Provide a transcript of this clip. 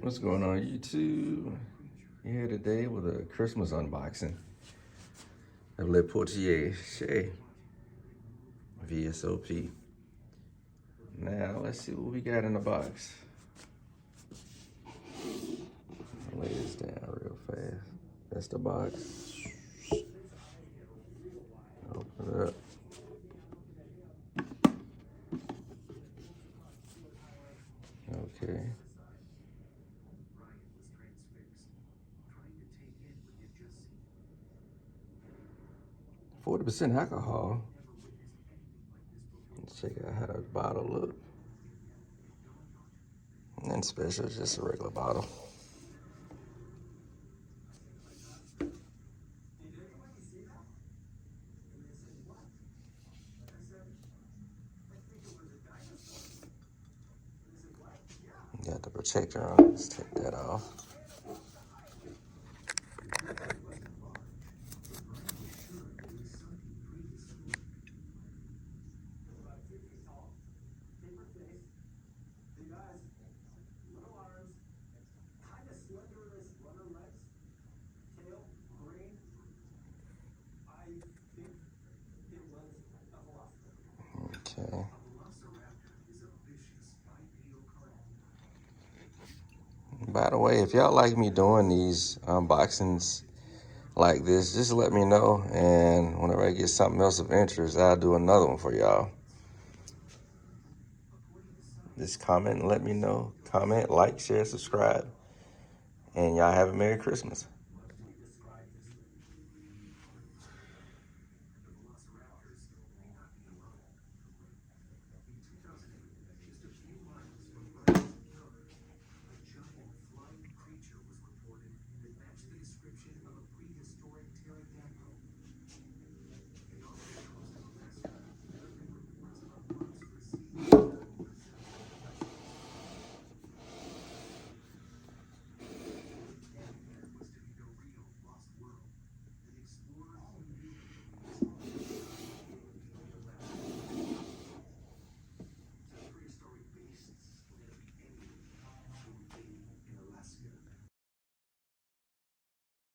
What's going on, YouTube? Here today with a Christmas unboxing of Le Portier Shay VSOP. Now let's see what we got in the box. Lay this down real fast. That's the box. Open it up. Okay. 40% alcohol. Let's check out how the bottle look. And special is just a regular bottle. Got the protector on. Let's take that off. Okay. By the way, if y'all like me doing these unboxings like this, just let me know, and whenever I get something else of interest, I'll do another one for y'all. Just comment and let me know. Comment, like, share, subscribe, and y'all have a Merry Christmas.